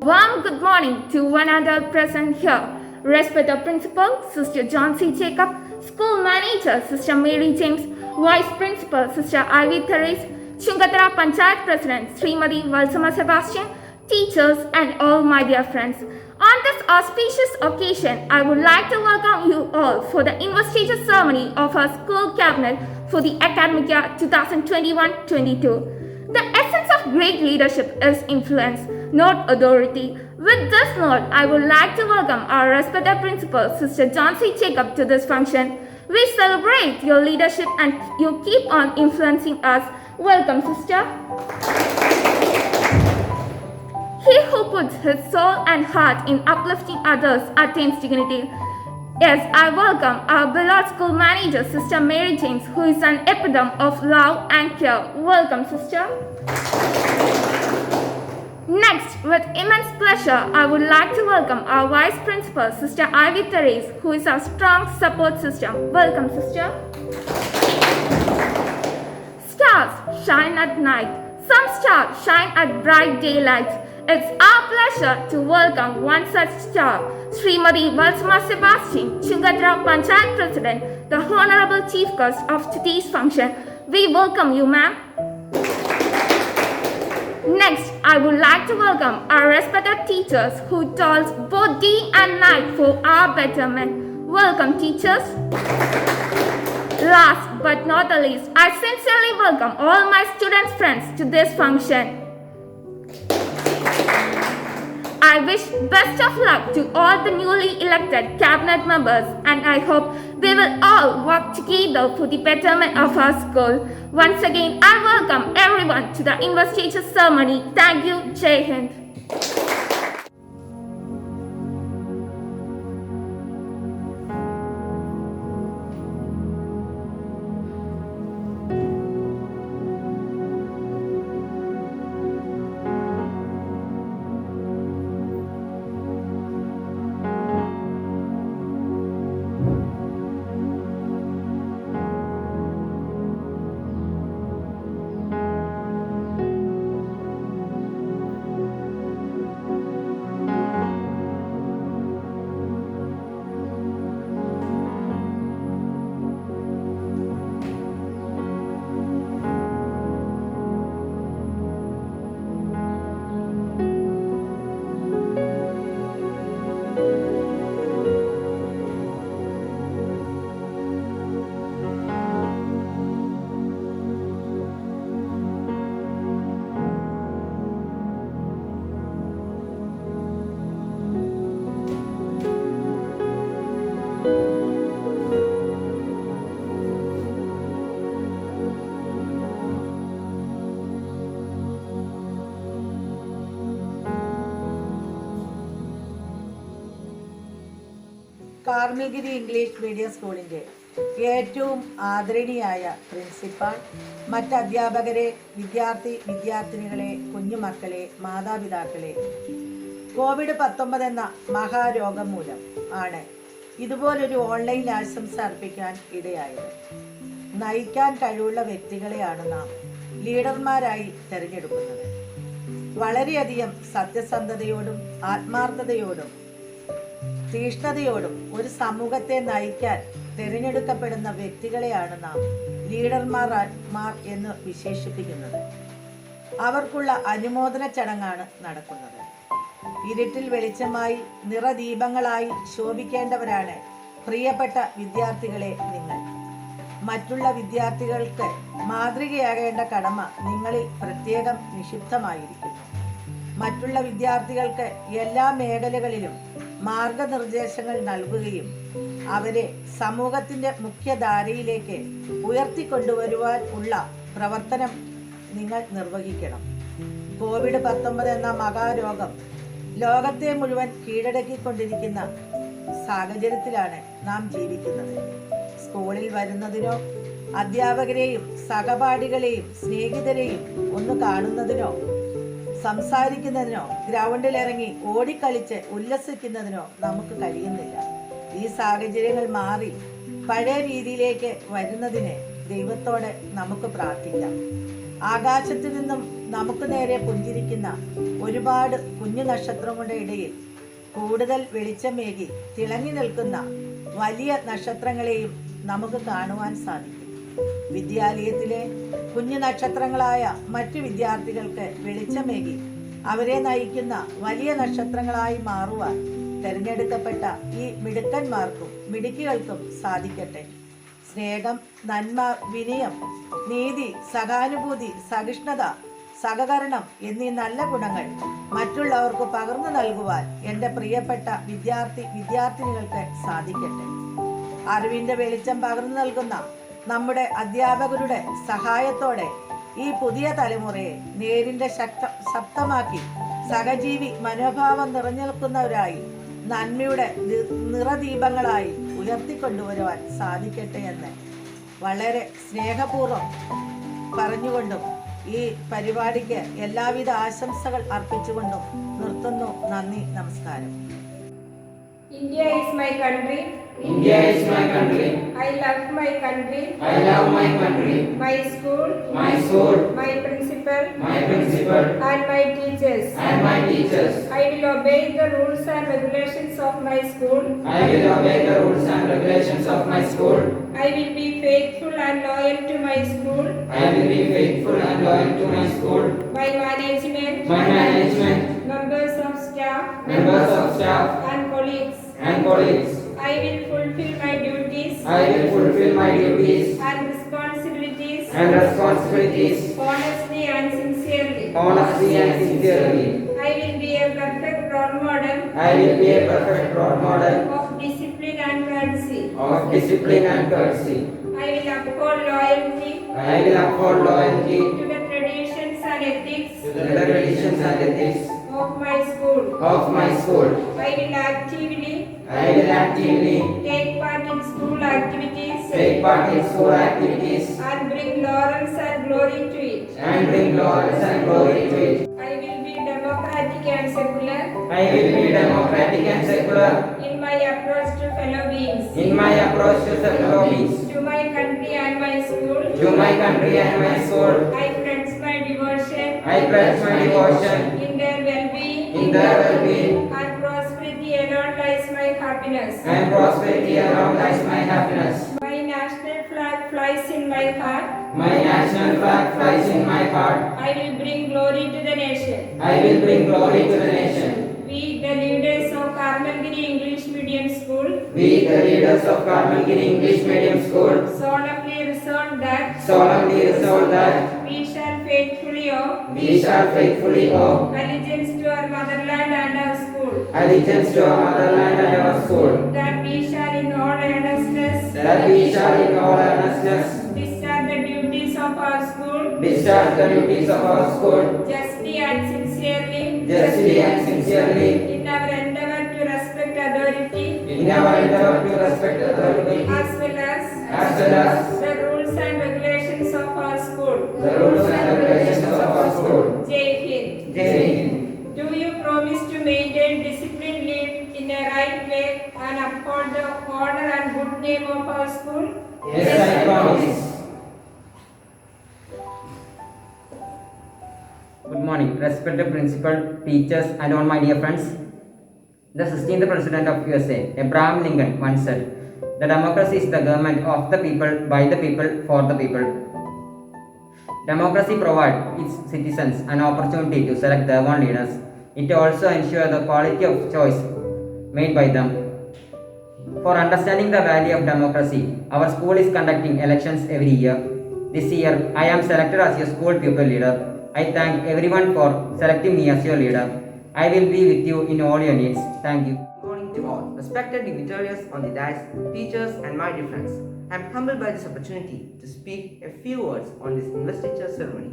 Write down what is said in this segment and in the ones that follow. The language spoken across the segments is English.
Warm good morning to one adult present here. Respected Principal, Sister John C. Jacob, School Manager, Sister Mary James, Vice Principal, Sister Ivy Therese, Chungatra Panchayat President, Srimati Valsama Sebastian, teachers, and all my dear friends. On this auspicious occasion, I would like to welcome you all for the investiture ceremony of our school cabinet for the academic year 2021-22. The essence of great leadership is influence, not authority. With this note, I would like to welcome our respected principal, Sister John C. Jacob, to this function. We celebrate your leadership and you keep on influencing us. Welcome, sister. He who puts his soul and heart in uplifting others attains dignity. Yes, I welcome our beloved school manager, Sister Mary James, who is an epitome of love and care. Welcome, sister. Next, with immense pleasure, I would like to welcome our Vice Principal, Sister Ivy Therese, who is our strong support system. Welcome, sister. Stars shine at night. Some stars shine at bright daylight. It's our pleasure to welcome one such star, Srimati Valsama Sebastian, Chungatra Panchayat President, the Honorable Chief Guest of today's function. We welcome you, ma'am. Next, I would like to welcome our respected teachers who toil both day and night for our betterment. Welcome, teachers. Last but not the least, I sincerely welcome all my students' friends to this function. I wish best of luck to all the newly elected cabinet members, and I hope we will all work together for the betterment of our school. Once again, I welcome everyone to the investiture ceremony. Thank you. Jai Hind. Karmigiri English medium സ്കൂളിൻ്റെ ഏറ്റവും ആദരണീയായ principal, മറ്റ് അധ്യാപകരെ, വിദ്യാർത്ഥിനികളെ, കുഞ്ഞുമക്കളെ, മാതാപിതാക്കളെ, COVID-19 എന്ന മഹാരോഗം മൂലം ആണ് ഇതുപോലൊരു ഓൺലൈൻ ആശംസ അർപ്പിക്കാൻ ഇടയായത്. നയിക്കാൻ കഴിവുള്ള വ്യക്തികളെയാണ് നാം ലീഡർമാരായി തിരഞ്ഞെടുക്കുന്നത്. വളരെയധികം സത്യസന്ധതയോടും ആത്മാർത്ഥതയോടും തീഷ്ണതയോടും ഒരു സമൂഹത്തെ നയിക്കാൻ തിരഞ്ഞെടുക്കപ്പെടുന്ന വ്യക്തികളെയാണ് നാം ലീഡർമാർ എന്ന് വിശേഷിപ്പിക്കുന്നത്. അവർക്കുള്ള അനുമോദന ചടങ്ങാണ് നടക്കുന്നത്. ഇരുട്ടിൽ വെളിച്ചമായി നിറദീപങ്ങളായി ശോഭിക്കേണ്ടവരാണ് പ്രിയപ്പെട്ട വിദ്യാർത്ഥികളെ നിങ്ങൾ. മറ്റുള്ള വിദ്യാർത്ഥികൾക്ക് മാതൃകയാകേണ്ട കടമ നിങ്ങളിൽ പ്രത്യേകം നിക്ഷിപ്തമായിരിക്കുന്നു. മറ്റുള്ള വിദ്യാർത്ഥികൾക്ക് എല്ലാ മേഖലകളിലും മാർഗനിർദ്ദേശങ്ങൾ നൽകുകയും അവരെ സമൂഹത്തിൻ്റെ മുഖ്യധാരയിലേക്ക് ഉയർത്തിക്കൊണ്ടുവരുവാൻ ഉള്ള പ്രവർത്തനം നിങ്ങൾ നിർവഹിക്കണം. COVID-19 എന്ന മഹാരോഗം ലോകത്തെ മുഴുവൻ കീഴടക്കിക്കൊണ്ടിരിക്കുന്ന സാഹചര്യത്തിലാണ് നാം ജീവിക്കുന്നത്. സ്കൂളിൽ വരുന്നതിനോ അധ്യാപകരെയും സഹപാഠികളെയും സ്നേഹിതരെയും ഒന്ന് കാണുന്നതിനോ സംസാരിക്കുന്നതിനോ ഗ്രൗണ്ടിലിറങ്ങി ഓടിക്കളിച്ച് ഉല്ലസിക്കുന്നതിനോ നമുക്ക് കഴിയുന്നില്ല. ഈ സാഹചര്യങ്ങൾ മാറി പഴയ രീതിയിലേക്ക് വരുന്നതിന് ദൈവത്തോടെ നമുക്ക് പ്രാർത്ഥിക്കാം. ആകാശത്തു നിന്നും നമുക്ക് നേരെ പുഞ്ചിരിക്കുന്ന ഒരുപാട് കുഞ്ഞു നക്ഷത്രങ്ങളുടെ ഇടയിൽ കൂടുതൽ വെളിച്ചമേകി തിളങ്ങി നിൽക്കുന്ന വലിയ നക്ഷത്രങ്ങളെയും നമുക്ക് കാണുവാൻ സാധിക്കും. വിദ്യാലയത്തിലെ കുഞ്ഞു നക്ഷത്രങ്ങളായ മറ്റു വിദ്യാർത്ഥികൾക്ക് വെളിച്ചമേകി അവരെ നയിക്കുന്ന വലിയ നക്ഷത്രങ്ങളായി മാറുവാൻ തിരഞ്ഞെടുക്കപ്പെട്ട ഈ മിടുക്കന്മാർക്കും മിടുക്കികൾക്കും സാധിക്കട്ടെ. സ്നേഹം, നന്മ, വിനയം, നീതി, സഹാനുഭൂതി, സഹിഷ്ണുത, സഹകരണം എന്നീ നല്ല ഗുണങ്ങൾ മറ്റുള്ളവർക്ക് പകർന്നു നൽകുവാൻ എൻ്റെ പ്രിയപ്പെട്ട വിദ്യാർത്ഥിനികൾക്ക് സാധിക്കട്ടെ. അറിവിൻ്റെ വെളിച്ചം പകർന്നു നൽകുന്ന നമ്മുടെ അധ്യാപകരുടെ സഹായത്തോടെ ഈ പുതിയ തലമുറയെ നേരിൻ്റെ ശക്തമാക്കി സഹജീവി മനോഭാവം നിറഞ്ഞു നിൽക്കുന്നവരായി നന്മയുടെ നിറദീപങ്ങളായി ഉയർത്തിക്കൊണ്ടുവരുവാൻ സാധിക്കട്ടെ എന്ന് വളരെ സ്നേഹപൂർവ്വം പറഞ്ഞുകൊണ്ടും ഈ പരിപാടിക്ക് എല്ലാവിധ ആശംസകൾ അർപ്പിച്ചുകൊണ്ടും നിർത്തുന്നു. നന്ദി, നമസ്കാരം. India is my country. India is my country. I love my country. I love my country. My school. My school. My principal. My principal. And my teachers. And my teachers. I will obey the rules and regulations of my school. I will obey the rules and regulations of my school. I will be faithful and loyal to my school. I will be faithful and loyal to my school. My management. My management. Members of staff. Members of staff. And colleagues. And colleagues. I will fulfill my duties. I will fulfill my duties. And responsibilities. And responsibilities. Honestly and sincerely. Honestly and sincerely. I will be a perfect role model. I will be a perfect role model. Of discipline and courtesy. Of discipline and courtesy. I will uphold loyalty. I will uphold loyalty. To the traditions and ethics. To the traditions and ethics. Of my school. Of my school. I will actively. I will actively. Take part in school activities. Take part in school activities. And bring laurels and glory to it. And bring laurels and glory to it. I will be democratic and secular. I will be democratic and secular. In my approach to fellow beings. In my approach to fellow beings. To my country and my school. To my country and my school. I pledge my devotion. I pledge my devotion. In their well-being. In their well-being. And prosperity alone lies my happiness. And prosperity alone lies my happiness. My national flag flies in my heart. My national flag flies in my heart. I will bring glory to the nation. I will bring glory to the nation. We, the leaders of Karmalgiri English Medium School, We, the leaders of Karmalgiri English Medium School, solemnly resolve that we shall faithfully owe allegiance to our motherland and our school. allegiance to our motherland and our school. That we shall in all earnestness discharge the duties of our school justly and sincerely in our endeavor to respect authority as well as the rules and regulations of our school. Jai Hind. Do you promise to maintain discipline, lead in a right way and uphold the honor and good name of our school? Yes, I promise. Good morning, respected principal, teachers, and all my dear friends. The 16th President of USA, Abraham Lincoln, once said, "The democracy is the government of the people, by the people, for the people." Democracy provides its citizens an opportunity to select their own leaders. It also ensures the quality of choice made by them. For understanding the value of democracy, our school is conducting elections every year. This year, I am selected as your school pupil leader. I thank everyone for selecting me as your leader. I will be with you in all your needs. Thank you. Good morning to all, respected dignitaries on the dais, teachers and my dear friends. I am humbled by this opportunity to speak a few words on this investiture ceremony.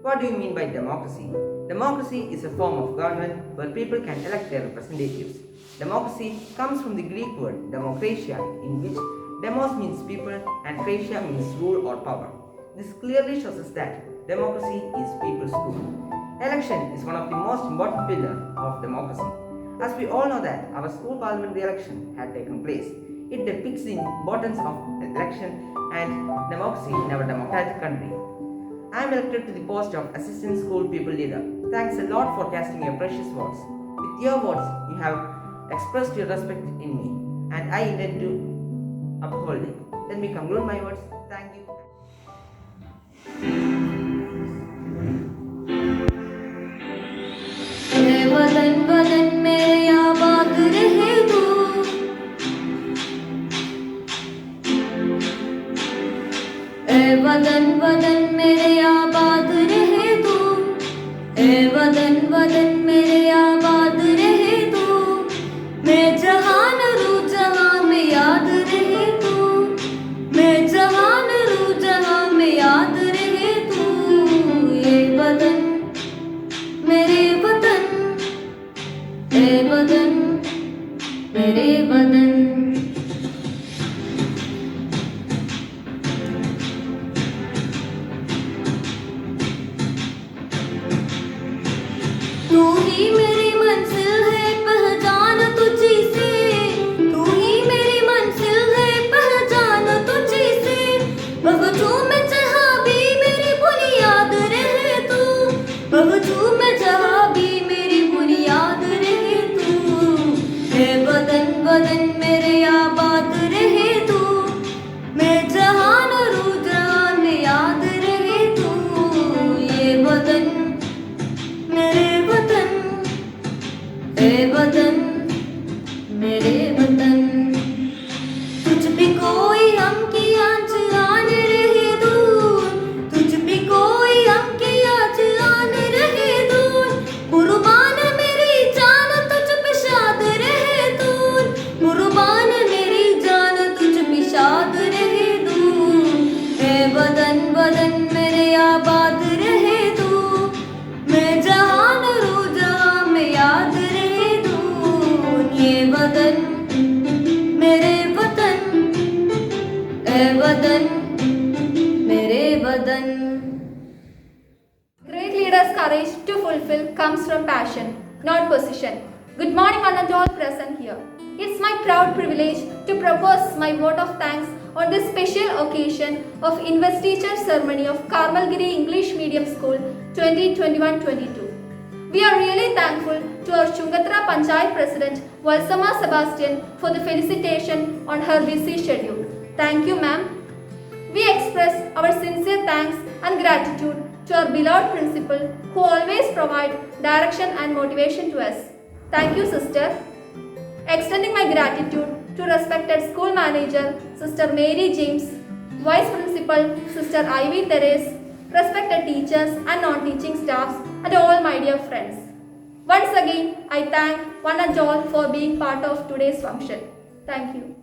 What do you mean by democracy? Democracy is a form of government where people can elect their representatives. Democracy comes from the Greek word demokratia, in which demos means people and kratia means rule or power. This clearly shows us that democracy is people's rule. Election is one of the most important pillars of democracy. As we all know that our school parliamentary election had taken place, it depicts the importance of election and democracy in our democratic country. I am elected to the post of Assistant School People Leader. Thanks a lot for casting your precious votes. With your votes, you have expressed your respect in me, and I intend to uphold it. Let me conclude my words. Thank you. वदन वदन मेरे आबाद रहे तू, वदन वदन मेरे आबाद रहे तू, वदन वदन मेरे आबाद रहे तू, मैं जहान रू जहां में याद रहे तू, मैं जहान रू जहां में याद रहे तू, ये वदन मेरे वतन, ए वतन मेरे वतन। तू ही मेरी मंजिल है पहचान तुझी से, तू ही मेरी मंजिल है पहचान तुझी से, बगजू में जहाँ भी मेरी बुनियाद रहे तू, बगजू में जहाँ भी मेरी बुनियाद रहे तू, हे वतन वतन मेरे आबाद रहे तू, मैं जहान रू जहां में याद रहे तू, ये वतन मेरे वतन, ए वतन मेरे वतन। तुझ भी कोई हम की आँच आन रहे दूर, तुझ भी कोई हम की आँच आन रहे दूर, कुर्बान मेरी जान तुझ पे शाद रहे दूर, कुर्बान मेरी जान तुझ पे शाद रहे दूर, ए वतन वतन मेरे आबाद रहे तू, मैं जहान रू जहां में याद रहे दूर, ये वतन मेरे वतन, ए वतन मेरे वतन। Great leaders' courage to fulfill comes from passion, not position. Good morning, one and all present here. It's my proud privilege to propose my vote of thanks on this special occasion of investiture ceremony of Karmalgiri English Medium School 2021-22. We are really thankful to our Chungatra Panchayat President Valsamma Sebastian for the felicitation on her busy schedule. Thank you, ma'am. We express our sincere thanks and gratitude to our beloved principal who always provide direction and motivation to us. Thank you, sister. Extending my gratitude to respected school manager, Sister Mary James, Vice Principal, Sister Ivy Therese, respected teachers and non-teaching staffs, and all my dear friends. Once again, I thank one and all for being part of today's function. Thank you.